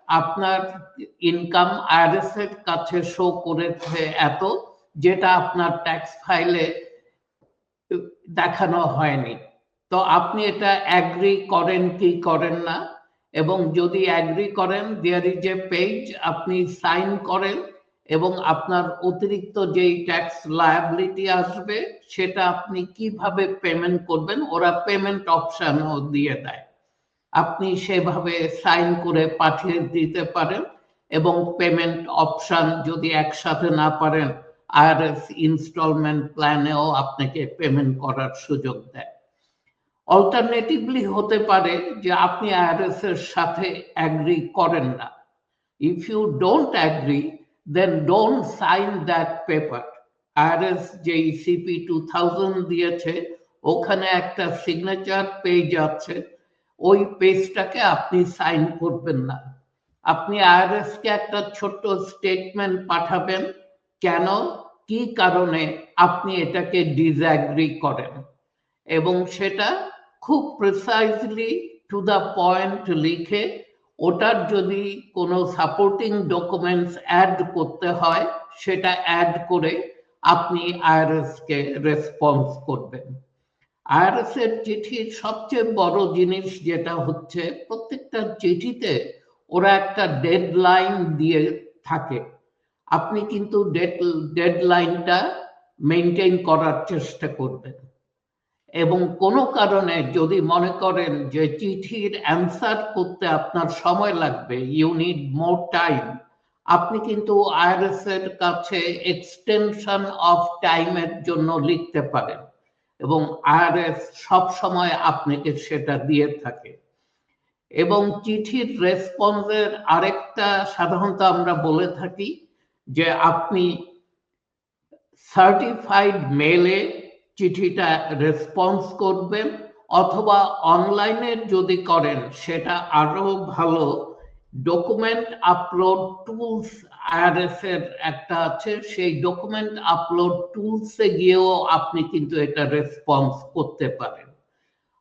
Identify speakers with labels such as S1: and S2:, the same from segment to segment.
S1: আপনার income IRS এর কাছে শো করেছে এত, যেটা আপনার ট্যাক্স ফাইলে দেখানো হয়নি। তো আপনি এটা অ্যাগ্রি করেন কি করেন না, এবং যদি অ্যাগ্রি করেন দেয়ার ইজ এ পেজ, আপনি সাইন করেন এবং আপনার অতিরিক্ত যেই ট্যাক্স লায়াবিলিটি আসবে সেটা আপনি কিভাবে পেমেন্ট করবেন, ওরা পেমেন্ট অপশনও দিয়ে দেয়। আপনি সেভাবে সাইন করে পাঠিয়ে দিতে পারেন এবং পেমেন্ট অপশন যদি একসাথে না পারেন, আইআরএস ইনস্টলমেন্ট প্ল্যানেও আপনাকে পেমেন্ট করার সুযোগ দেয়। অল্টারনেটিভলি হতে পারে যে আপনি আইআরএস এর সাথে অ্যাগ্রি করেন না। If you don't agree, then don't sign that paper. IRS যে সিপি 2000 দিয়েছে, ওখানে একটা সিগনেচার পেজ আছে, ওই পেজটাকে আপনি সাইন করবেন না। আপনি আইআরএস কে একটা ছোট্ট স্টেটমেন্ট পাঠাবেন কেন, কি কারণে আপনি এটাকে ডিসঅ্যাগ্রি করেন, এবং সেটা খুব প্রিসাইজলি টু দ্য পয়েন্ট লিখে, ওটার যদি কোনো সাপোর্টিং ডকুমেন্টস অ্যাড করতে হয় সেটা অ্যাড করে আপনি আইআরএস কে রেসপন্স করবেন। আইআরএস এর চিঠির সবচেয়ে বড় জিনিস যেটা হচ্ছে, প্রত্যেকটা চিঠিতে ওরা একটা ডেডলাইন দিয়ে থাকে। আপনি কিন্তু ডেডলাইনটা মেনটেন করার চেষ্টা করবেন, এবং কোনো কারণে যদি মনে করেন যে চিঠির অ্যান্সার করতে আপনার সময় লাগবে, ইউ নিড মোর টাইম, আপনি কিন্তু আইআরএস এর কাছে এক্সটেনশন অফ টাইমের জন্য লিখতে পারেন, এবং আইআরএস সব সময় আপনাকে সেটা দিয়ে থাকে। এবং চিঠির রেসপন্সের আরেকটা সাধারণত আমরা বলে থাকি যে আপনি সার্টিফাইড মেলে চিঠিটা রেসপন্স করবেন, অথবা অনলাইনে যদি করেন সেটা আরো ভালো। ডকুমেন্ট আপলোড টুলস আইআরএস এর একটা আছে, সেই ডকুমেন্ট আপলোড টুলসে গিয়েও আপনি কিন্তু এটা রেসপন্স করতে পারেন।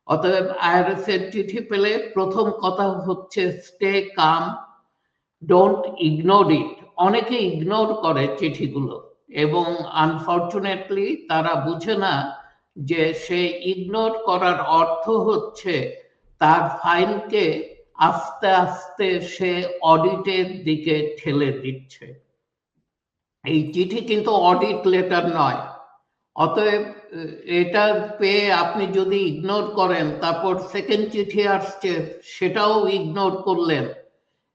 S1: অতএব আইআরএস এর চিঠি পেলে প্রথম কথা হচ্ছে stay calm, don't ignore it. অনেকে ইগনোর করে চিঠিগুলো, এবং আনফরচুনেটলি তারা বুঝে না যে সে ইগনোর করার অর্থ হচ্ছে তার ফাইলকে আস্তে আস্তে সে অডিটের দিকে ঠেলে দিচ্ছে। এই চিঠি কিন্তু অডিট লেটার নয়। অতএব এটা পেয়ে আপনি যদি ইগনোর করেন, তারপর সেকেন্ড চিঠি আসছে সেটাও ইগনোর করলেন,